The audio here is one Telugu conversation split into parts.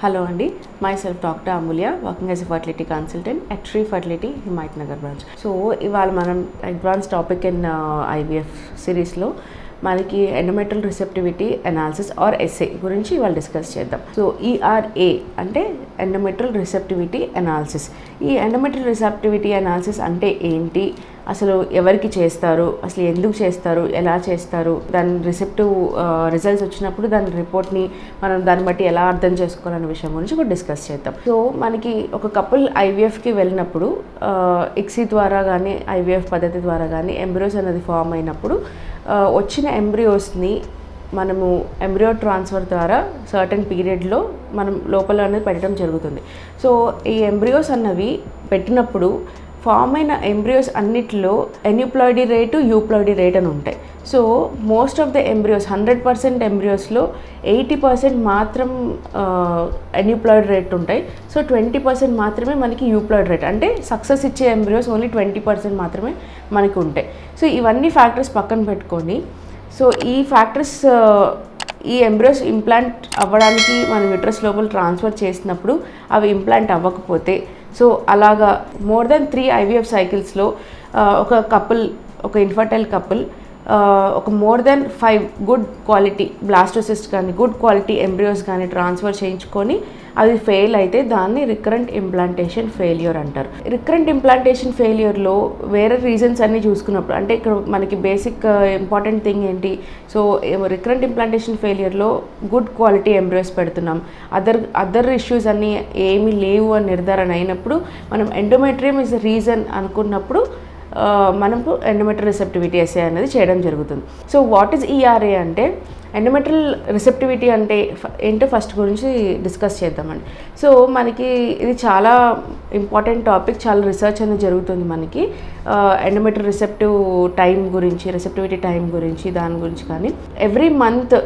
Hello Andy, myself Dr. Amulya, working as a fertility consultant at Tree Fertility, Himayatnagar branch. So, ఇవాళ మనం advanced topic in IVF series లో మనకి endometrial receptivity analysis R SA గురించి ఇవాళ డిస్కస్ చేద్దాం. సో ఈఆర్ఏ అంటే ఎండోమెట్రియల్ రిసెప్టివిటీ అనాలిసిస్. ఈ ఎండోమెట్రియల్ రిసెప్టివిటీ అనాలిసిస్ అంటే ఏంటి, అసలు ఎవరికి చేస్తారు, అసలు ఎందుకు చేస్తారు, ఎలా చేస్తారు, దాని రిసెప్టివ్ రిజల్ట్స్ వచ్చినప్పుడు దాని రిపోర్ట్ని మనం దాన్ని బట్టి ఎలా అర్థం చేసుకోవాలనే విషయం గురించి ఇప్పుడు డిస్కస్ చేద్దాం. సో మనకి ఒక కపుల్ ఐవీఎఫ్కి వెళ్ళినప్పుడు ఇక్సీ ద్వారా కానీ ఐవీఎఫ్ పద్ధతి ద్వారా కానీ ఎంబ్రియోస్ అనేది ఫామ్ అయినప్పుడు వచ్చిన ఎంబ్రియోస్ని మనము ఎంబ్రియో ట్రాన్స్ఫర్ ద్వారా సర్టన్ పీరియడ్లో మనం లోపల అనేది పెట్టడం జరుగుతుంది. సో ఈ ఎంబ్రియోస్ అన్నవి పెట్టినప్పుడు ఫామ్ అయిన ఎంబ్రియోస్ అన్నిటిలో ఎన్యూప్లాయిడీ రేటు యూప్లాయిడీ రేట్ అని ఉంటాయి. So most of the embryos 100% ఎంబ్రియోస్లో 80% మాత్రం ఎన్యూప్లాయిడ్ రేట్ ఉంటాయి. సో 20% మాత్రమే మనకి యూప్లాయిడ్ రేట్, అంటే సక్సెస్ ఇచ్చే ఎంబ్రియోస్ ఓన్లీ 20% మాత్రమే మనకి ఉంటాయి. సో ఇవన్నీ ఫ్యాక్టర్స్ పక్కన పెట్టుకొని, సో ఈ ఫ్యాక్టర్స్ ఈ ఎంబ్రియోస్ ఇంప్లాంట్ అవ్వడానికి మనం యూట్రస్ లోపల ట్రాన్స్ఫర్ చేసినప్పుడు అవి ఇంప్లాంట్ అవ్వకపోతే, సో అలాగా మోర్ దెన్ 3 ఐవీఎఫ్ సైకిల్స్లో ఒక కపుల్, ఒక ఇన్ఫర్టైల్ కపుల్ ఒక more than 5 good quality blastocyst కానీ గుడ్ క్వాలిటీ ఎంబ్రియోస్ కానీ ట్రాన్స్ఫర్ చేయించుకొని అది ఫెయిల్ అయితే దాన్ని రికరెంట్ ఇంప్లాంటేషన్ ఫెయిల్యూర్ అంటారు. రికరెంట్ ఇంప్లాంటేషన్ ఫెయిల్యూర్లో వేరే రీజన్స్ అన్నీ చూసుకున్నప్పుడు, అంటే ఇక్కడ మనకి బేసిక్ ఇంపార్టెంట్ థింగ్ ఏంటి, సో రికరెంట్ ఇంప్లాంటేషన్ ఫెయిల్యూర్లో గుడ్ క్వాలిటీ ఎంబ్రియోస్ పెడుతున్నాం, అదర్ ఇష్యూస్ అన్నీ ఏమీ లేవు అని నిర్ధారణ అయినప్పుడు మనం ఎండోమెట్రియం ఇస్ ద రీజన్ అనుకున్నప్పుడు మనకు ఎండోమెట్రియల్ రిసెప్టివిటీ ఎస్ఏ అనేది చేయడం జరుగుతుంది. సో వాట్ ఈజ్ ఈఆర్ఏ అంటే, ఎండోమెట్రియల్ రిసెప్టివిటీ అంటే ఏంటో ఫస్ట్ గురించి డిస్కస్ చేద్దామండి. సో మనకి ఇది చాలా ఇంపార్టెంట్ టాపిక్, చాలా రీసెర్చ్ అనేది జరుగుతుంది మనకి ఎండోమెట్రియల్ రిసెప్టివిటీ టైం గురించి దాని గురించి. కానీ ఎవ్రీ మంత్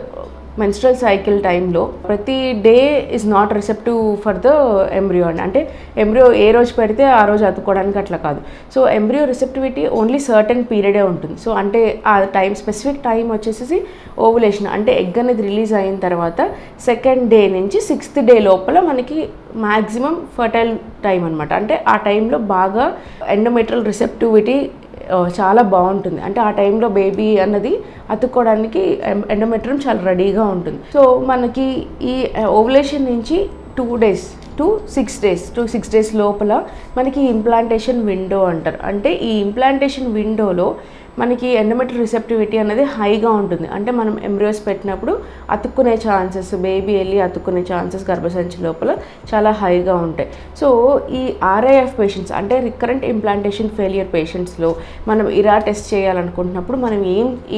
మెన్స్ట్రల్ సైకిల్ టైంలో ప్రతి day is not receptive for the embryo అండి. అంటే ఎంబ్రియో ఏ రోజు పెడితే ఆ రోజు అతుక్కోవడానికి అట్లా కాదు. So embryo receptivity only certain పీరియడే ఉంటుంది. సో అంటే ఆ టైం, స్పెసిఫిక్ టైం వచ్చేసి ఓవులేషన్, అంటే ఎగ్ అనేది రిలీజ్ అయిన తర్వాత 2nd డే నుంచి 6th డే లోపల మనకి మ్యాక్సిమం ఫర్టైల్ టైం అనమాట. అంటే ఆ టైంలో బాగా ఎండోమెట్రియల్ రిసెప్టివిటీ చాలా బాగుంటుంది. అంటే ఆ టైంలో బేబీ అన్నది అతుక్కోవడానికి ఎండోమెట్రియం చాలా రెడీగా ఉంటుంది. సో మనకి ఈ ఓవులేషన్ నుంచి 2 days to 6 days లోపల మనకి ఇంప్లాంటేషన్ విండో అంటారు. అంటే ఈ ఇంప్లాంటేషన్ విండోలో మనకి ఎండోమెట్రియల్ రిసెప్టివిటీ అనేది హైగా ఉంటుంది. అంటే మనం ఎంబ్రియోస్ పెట్టినప్పుడు అతుక్కునే ఛాన్సెస్, బేబీ వెళ్ళి అతుక్కునే ఛాన్సెస్ గర్భసంచి లోపల చాలా హైగా ఉంటాయి. సో ఈ ఆర్ఐఎఫ్ పేషెంట్స్, అంటే రికరెంట్ ఇంప్లాంటేషన్ ఫెయిలియర్ పేషెంట్స్లో మనం ఇరా టెస్ట్ చేయాలనుకుంటున్నప్పుడు మనం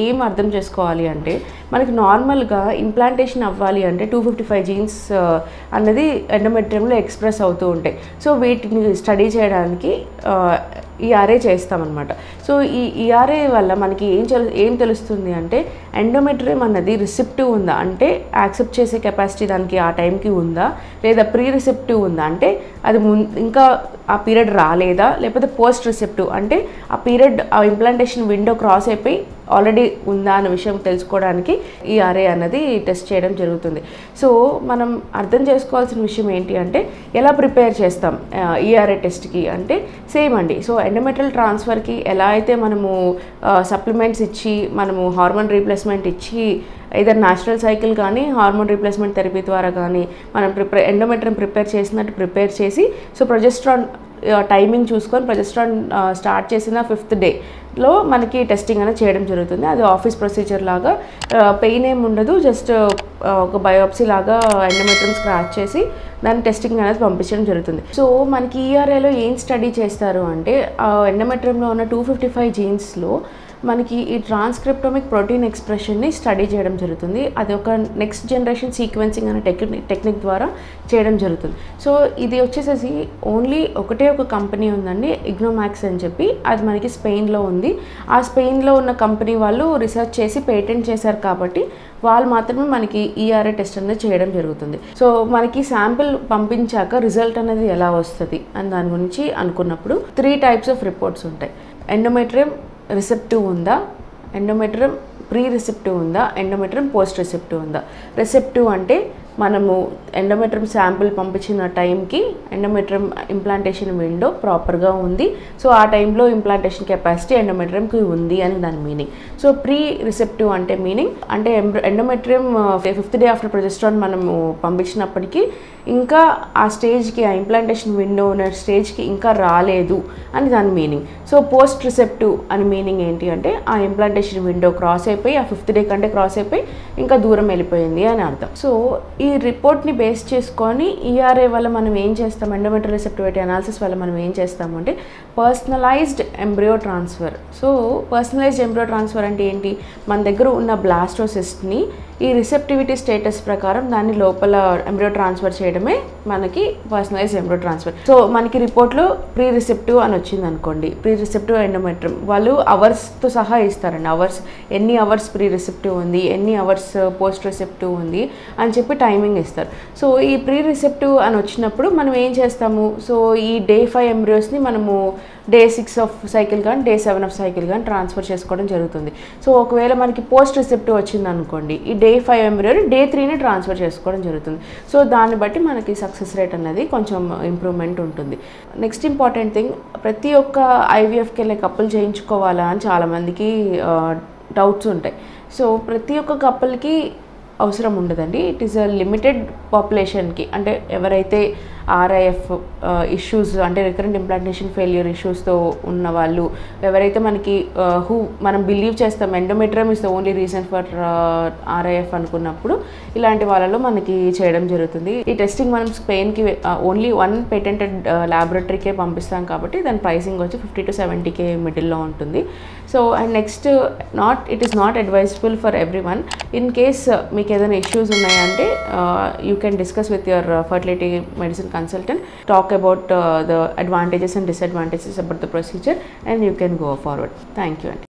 ఏం అర్థం చేసుకోవాలి అంటే, మనకి నార్మల్గా ఇంప్లాంటేషన్ అవ్వాలి అంటే 255 జీన్స్ అన్నది ఎండోమెట్రియంలో ఎక్స్ప్రెస్ అవుతూ ఉంటాయి. సో వీటిని స్టడీ చేయడానికి ఈఆర్ఏ చేస్తామన్నమాట. సో ఈ ఈఆర్ఏ వల్ల మనకి ఏం తెలుస్తుంది అంటే, ఎండోమెట్రియం అన్నది రిసెప్టివ్ ఉందా, అంటే యాక్సెప్ట్ చేసే కెపాసిటీ దానికి ఆ టైంకి ఉందా, లేదా ప్రీ రిసెప్టివ్ ఉందా, అంటే అది ఇంకా ఆ పీరియడ్ రాలేదా, లేకపోతే పోస్ట్ రిసెప్టివ్, అంటే ఆ పీరియడ్ ఆ ఇంప్లాంటేషన్ విండో క్రాస్ అయిపోయి ఆల్రెడీ ఉందా అనే విషయం తెలుసుకోవడానికి ఈఆర్ఏ అన్నది టెస్ట్ చేయడం జరుగుతుంది. సో మనం అర్థం చేసుకోవాల్సిన విషయం ఏంటి అంటే, ఎలా ప్రిపేర్ చేస్తాం ఈఆర్ఏ టెస్ట్కి అంటే సేమ్ అండి. సో ఎండోమెట్రియల్ ట్రాన్స్ఫర్కి ఎలా అయితే మనము సప్లిమెంట్స్ ఇచ్చి, మనము హార్మోన్ రీప్లేస్మెంట్ ఇచ్చి, either న్యాచురల్ సైకిల్ కానీ హార్మోన్ రీప్లేస్మెంట్ థెరపీ ద్వారా కానీ మనం ఎండోమెట్రియం ప్రిపేర్ చేసినట్టు ప్రిపేర్ చేసి, సో ప్రొజెస్ట్రాన్ టైమింగ్ చూసుకొని ప్రొజెస్ట్రాన్ స్టార్ట్ చేసిన 5th డేలో మనకి టెస్టింగ్ అనేది చేయడం జరుగుతుంది. అది ఆఫీస్ ప్రొసీజర్ లాగా, పెయిన్ ఏమి ఉండదు, జస్ట్ ఒక బయోప్సీ లాగా ఎండోమెట్రియం స్క్రాచ్ చేసి దాని టెస్టింగ్ అనేది పంపించడం జరుగుతుంది. సో మనకి ఈఆర్ఏలో ఏం స్టడీ చేస్తారు అంటే, ఎండోమెట్రియంలో ఉన్న 255 జీన్స్లో మనకి ఈ ట్రాన్స్క్రిప్టోమిక్ ప్రోటీన్ ఎక్స్ప్రెషన్ని స్టడీ చేయడం జరుగుతుంది. అది ఒక నెక్స్ట్ జనరేషన్ సీక్వెన్సింగ్ అనే టెక్నిక్ ద్వారా చేయడం జరుగుతుంది. సో ఇది వచ్చేసేసి ఓన్లీ ఒకటే ఒక కంపెనీ ఉందండి, ఇగ్నోమాక్స్ అని చెప్పి, అది మనకి స్పెయిన్లో ఉంది. ఆ స్పెయిన్లో ఉన్న కంపెనీ వాళ్ళు రీసెర్చ్ చేసి పేటెంట్ చేశారు కాబట్టి వాళ్ళు మాత్రమే మనకి ఈఆర్ఏ టెస్ట్ అనేది చేయడం జరుగుతుంది. సో మనకి శాంపిల్ పంపించాక రిజల్ట్ అనేది ఎలా వస్తుంది అని దాని గురించి అనుకున్నప్పుడు 3 types ఆఫ్ రిపోర్ట్స్ ఉంటాయి. ఎండోమెట్రియం రిసెప్టివ్ ఉందా, ఎండోమెట్రియం ప్రీ రిసెప్టివ్ ఉందా, ఎండోమెట్రియం పోస్ట్ రిసెప్టివ్ ఉందా. రిసెప్టివ్ అంటే మనము ఎండోమెట్రియం శాంపిల్ పంపించిన టైంకి ఎండోమెట్రియం ఇంప్లాంటేషన్ విండో ప్రాపర్గా ఉంది. సో ఆ టైంలో ఇంప్లాంటేషన్ కెపాసిటీ ఎండోమెట్రియంకి ఉంది అని దాని మీనింగ్. సో ప్రీ రిసెప్టివ్ అంటే మీనింగ్ అంటే endometrium 5th day after progesterone మనము పంపించినప్పటికీ ఇంకా ఆ స్టేజ్కి, ఆ ఇంప్లాంటేషన్ విండో ఉన్న స్టేజ్కి ఇంకా రాలేదు అని దాని మీనింగ్. సో పోస్ట్ రిసెప్టివ్ అని మీనింగ్ ఏంటి అంటే ఆ ఇంప్లాంటేషన్ విండో క్రాస్ అయిపోయి, ఆ 5th డే కంటే క్రాస్ అయిపోయి ఇంకా దూరం వెళ్ళిపోయింది అని అర్థం. సో ఈ రిపోర్ట్ని బేస్ చేసుకొని ఈఆర్ఏ వల్ల మనం ఏం చేస్తాం, ఎండోమెట్రియల్ రిసెప్టివిటీ అనాలిసిస్ వల్ల మనం ఏం చేస్తాము అంటే personalised embryo transfer. So personalised embryo transfer అంటే ఏంటి, మన దగ్గర ఉన్న బ్లాస్టోసిస్ట్ని ఈ రిసెప్టివిటీ స్టేటస్ ప్రకారం దాన్ని లోపల ఎంబ్రియో ట్రాన్స్ఫర్ చేయడమే మనకి పర్సనలైజ్డ్ ఎంబ్రియో ట్రాన్స్ఫర్. సో మనకి రిపోర్ట్లో ప్రీ రిసెప్టివ్ అని వచ్చింది అనుకోండి, ప్రీ రిసెప్టివ్ ఎండోమెట్రియం వాళ్ళు అవర్స్తో సహా ఇస్తారండి. అవర్స్, ఎన్ని అవర్స్ ప్రీ రిసెప్టివ్ ఉంది, ఎన్ని అవర్స్ పోస్ట్ రిసెప్టివ్ ఉంది అని చెప్పి టైమింగ్ ఇస్తారు. సో ఈ ప్రీ రిసెప్టివ్ అని వచ్చినప్పుడు మనం ఏం చేస్తాము, సో ఈ డే 5 ఎంబ్రియోస్ని మనము డే 6 ఆఫ్ సైకిల్ కానీ డే 7 ఆఫ్ సైకిల్ కానీ ట్రాన్స్ఫర్ చేసుకోవడం జరుగుతుంది. సో ఒకవేళ మనకి పోస్ట్ రిసెప్టివ్ వచ్చింది అనుకోండి, ఈ డే 5 ఎంబ్రియోని డే 3ని ట్రాన్స్ఫర్ చేసుకోవడం జరుగుతుంది. సో దాన్ని బట్టి మనకి సక్సెస్ రేట్ అనేది కొంచెం ఇంప్రూవ్మెంట్ ఉంటుంది. నెక్స్ట్ ఇంపార్టెంట్ థింగ్, ప్రతి ఒక్క ఐవీఎఫ్కి వెళ్ళే కప్పులు చేయించుకోవాలా అని చాలామందికి డౌట్స్ ఉంటాయి. సో ప్రతి ఒక్క కప్పుల్కి అవసరం ఉండదండి. ఇట్ ఈస్ అ లిమిటెడ్ పాపులేషన్కి, అంటే ఎవరైతే ఆర్ఐఎఫ్ ఇష్యూస్ అంటే రికరెంట్ ఇంప్లాంటేషన్ ఫెయిల్యూర్ ఇష్యూస్తో ఉన్న వాళ్ళు, ఎవరైతే మనకి మనం బిలీవ్ చేస్తాం endometrium is the only reason for RIF అనుకున్నప్పుడు ఇలాంటి వాళ్ళలో మనకి చేయడం జరుగుతుంది. ఈ టెస్టింగ్ మనం స్పెయిన్కి ఓన్లీ 1 పేటెంటెడ్ ల్యాబొరేటరీకే పంపిస్తాం కాబట్టి దాని ప్రైసింగ్ వచ్చి 50 to 70K మిడిల్లో ఉంటుంది. So and next, it is not advisable for every one. In case మీకు ఏదైనా ఇష్యూస్ ఉన్నాయంటే you can discuss with your fertility medicine consultant, talk about the advantages and disadvantages about the procedure, and you can go forward. Thank you.